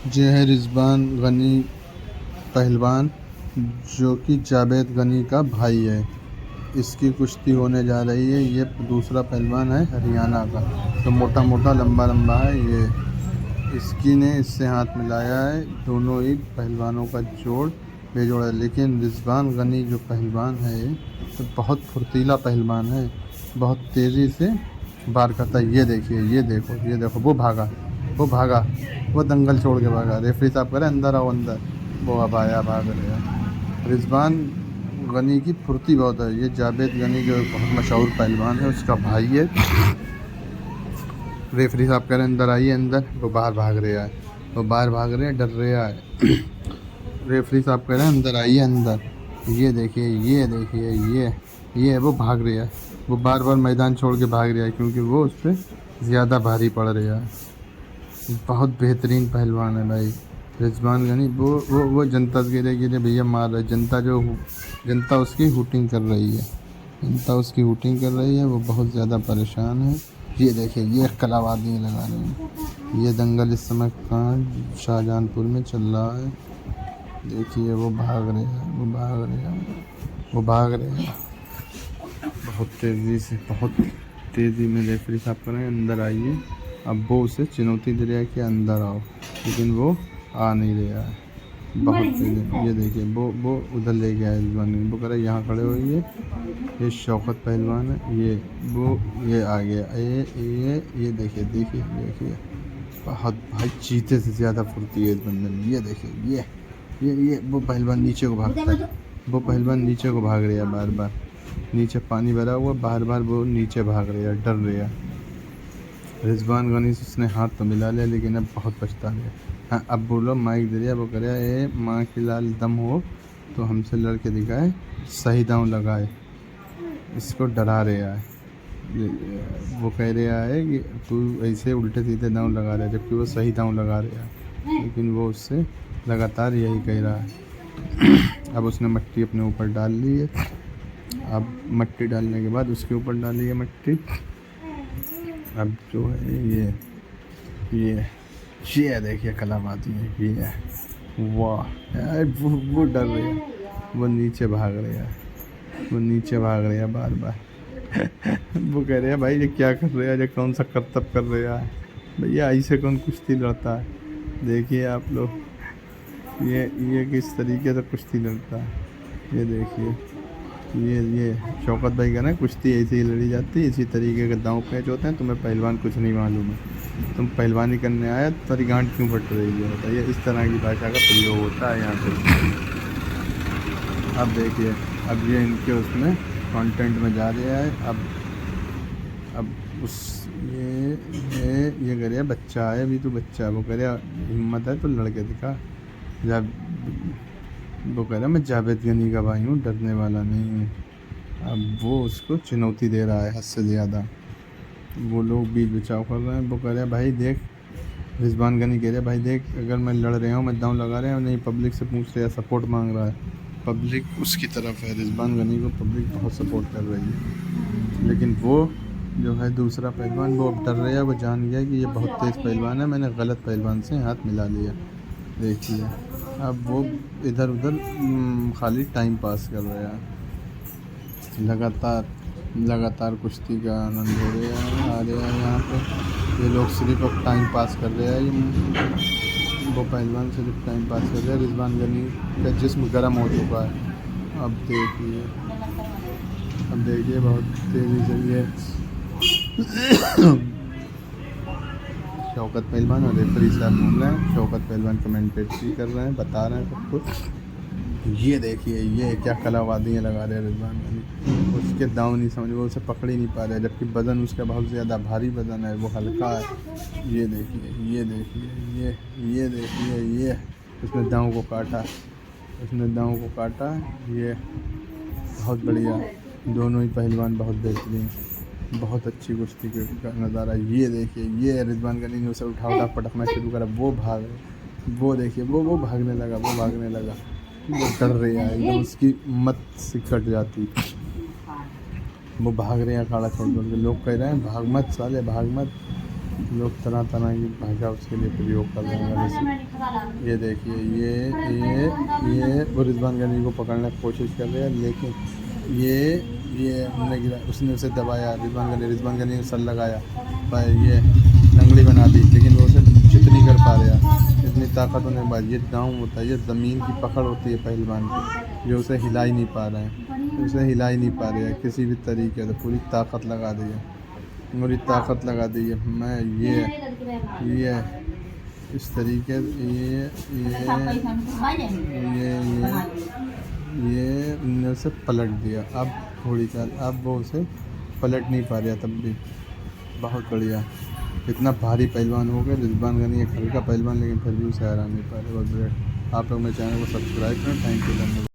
ये है रिजवान गनी पहलवान, जो कि जावेद गनी का भाई है। इसकी कुश्ती होने जा रही है। ये दूसरा पहलवान है हरियाणा का, तो मोटा मोटा लंबा लंबा है ये। इसकी ने इससे हाथ मिलाया है। दोनों ही पहलवानों का जोड़ बेजोड़ है। लेकिन रिजवान गनी जो पहलवान है तो बहुत फुर्तीला पहलवान है, बहुत तेज़ी से वार करता है। ये देखिए, ये देखो, ये देखो, वो भागा, वो भागा, वो दंगल छोड़ के भागा। रेफरी साहब कह रहे अंदर आओ अंदर, वो अब आया, भाग रहा। रिजवान गनी की फुर्ती बहुत है। ये जावेद गनी जो बहुत मशहूर पहलवान है, उसका भाई है। रेफरी साहब कह रहे हैं अंदर आइए अंदर, वो बाहर भाग रहा है, वो बाहर भाग रहे हैं, डर रहा है। रेफरी साहब कह रहे हैं अंदर आइए अंदर। ये देखिए, ये देखिए, ये वो भाग रहा है, वो बार बार मैदान छोड़ के भाग रहा है क्योंकि वो उस पर ज़्यादा भारी पड़ रहा है। बहुत बेहतरीन पहलवान है भाई रिजवान गनी। वो जनता गिरे गिरे भैया मार रहा है। जनता उसकी हुटिंग कर रही है, जनता उसकी हुटिंग कर रही है। वो बहुत ज़्यादा परेशान है। ये देखिए, ये कलाबाजी लगा रहे हैं। ये दंगल इस समय कहाँ शाहजहांपुर में चल रहा है। देखिए, वो भाग रहे हैं, वो भाग रहे हैं, वो भाग रहे हैं बहुत तेज़ी से, बहुत तेज़ी में। रेफरी साहब कर रहे हैं अंदर आइए। अब वो उसे चुनौती दे रहा है कि अंदर आओ, लेकिन वो आ नहीं रहा है। बहुत तेज़ी। ये देखिए, वो उधर ले गया है रिजवान गनी। वो कह रहा है यहाँ खड़े होइए। ये शौकत पहलवान है। ये आ गया। ये देखिए, देखिए, देखिए, बहुत भाई चीते से ज़्यादा फुर्ती है इस बंदे में। ये देखिए, ये वो पहलवान नीचे को भागता है। वो पहलवान नीचे को भाग रहा है बार बार। नीचे पानी भरा हुआ, बार बार वो नीचे भाग रहा है, डर रहा है। रिजवान गनी से उसने हाथ तो मिला लिया, लेकिन अब बहुत पछता है। हाँ, अब बोलो, माइक दे दिया। वो करे ए माँ की लाल दम हो तो हमसे लड़के दिखाए, सही दांव लगाए। इसको डरा रहा है। वो कह रहा है कि तू ऐसे उल्टे सीधे दांव लगा रहा है, जबकि वो सही दांव लगा रहा है, लेकिन वो उससे लगातार यही कह रहा है। अब उसने मट्टी अपने ऊपर डाल ली है। अब मट्टी डालने के बाद उसके ऊपर डाली है मट्टी। अब जो है ये देखिए कलाबाजी है। ये वाह यार, वो डर रही है, वो नीचे भाग रही है, वो नीचे भाग रही है बार बार। वो कह रहे हैं भाई ये क्या कर रहे हैं, ये कौन सा करतब कर रहे हैं भैया, ऐसे कौन कुश्ती लड़ता है। देखिए आप लोग, ये किस तरीके से कुश्ती लड़ता है। ये देखिए, ये शौकत भाई का ना, कुश्ती ऐसे ही लड़ी जाती है, इसी तरीके के दांव पेच होते हैं। तुम्हें पहलवान कुछ नहीं मालूम है, तुम पहलवानी करने आया, तेरी गांठ क्यों फट रही है बताइए। इस तरह की भाषा का प्रयोग होता है यहाँ पे। अब देखिए, अब ये इनके उसमें कंटेंट में जा रहा है। अब उस ये कह रहा बच्चा है, अभी तो बच्चा है। वो कह रहा हिम्मत है तो लड़के दिखा। जब वो कह रहा मैं जावेद गनी का भाई हूँ, डरने वाला नहीं हूँ। अब वो उसको चुनौती दे रहा है हद से ज़्यादा। वो लोग बीच बचाव कर रहे हैं। वो कह रहे हैं भाई देख, रिजवान गनी कह रहे हैं भाई देख, अगर मैं लड़ रहा हूँ, मैं दांव लगा रहा हूँ, नहीं पब्लिक से पूछ रहा है, सपोर्ट मांग रहा है, पब्लिक उसकी तरफ है। रिजवान गनी को पब्लिक बहुत सपोर्ट कर रही है। लेकिन वो जो है दूसरा पहलवान, वो अब डर रहा है। वो जान गया कि ये बहुत तेज़ पहलवान है, मैंने गलत पहलवान से हाथ मिला लिया। देखिए, अब वो इधर उधर खाली टाइम पास कर रहा है। लगातार कुश्ती का आनंद ले रहे हैं, आ रहे हैं यहाँ पे। ये लोग सिर्फ अब टाइम पास कर रहे हैं। वो पहलवान सिर्फ टाइम पास कर रहे हैं। रिजवान गनी का जिस्म गर्म हो चुका है। अब देखिए बहुत तेज़ी से ये शौकत पहलवान और रेफरी साहब घूम रहे हैं। शौकत पहलवान कमेंटेटरी कर रहे हैं, बता रहे हैं सब कुछ। ये देखिए, ये क्या कलाबाजियाँ लगा रहे हैं रिजवान गनी। उसके दांव नहीं समझ, वो उसे पकड़ ही नहीं पा रहे, जबकि वज़न उसका बहुत ज़्यादा भारी वज़न है, वो हल्का है। ये देखिए, ये देखिए, ये देखिए, ये उसने दांव को काटा, उसने दांव को काटा। ये बहुत बढ़िया, दोनों ही पहलवान बहुत बेहतरीन, बहुत अच्छी कुश्ती का नज़ारा। ये देखिए, ये रिजवान गनी ने उसे उठा पटकना शुरू करा। वो भाग, वो देखिए, वो भागने लगा, वो भागने लगा। वो डर रहा है एकदम, उसकी मत से कट जाती। वो भाग रहे हैं अखाड़ा छोड़ छोड़ के। लोग कह रहे हैं भाग मत साले, भाग मत। लोग तरह तरह की भाषा उसके लिए प्रयोग कर रहे हैं। जैसे ये देखिए ये वो रिजवान गनी को पकड़ने की कोशिश कर रहे हैं, लेकिन ये उसने उसे दबाया। रिजवान गनी ने सर लगाया पर ये लंगड़ी बना दी, लेकिन वो उसे चित नहीं कर पा रहा। इतनी ताकत होने के बाद ये डाउन होता है, ये ज़मीन की पकड़ होती है पहलवान की, जो उसे हिला ही नहीं पा रहे हैं, उसे हिला ही नहीं पा रहे हैं किसी भी तरीके से। पूरी ताकत लगा दी है, पूरी ताकत लगा दी है। मैं ये इस तरीके ये ने उसे पलट दिया। अब थोड़ी सा अब वो उसे पलट नहीं पा रहा। तब भी बहुत बढ़िया, इतना भारी पहलवान हो गया रिजवान गनी, एक हल्का पहलवान, लेकिन फिर भी उसे हरा नहीं पा रहे। बहुत बढ़िया। आप लोग मेरे चैनल को सब्सक्राइब करें। Thank you.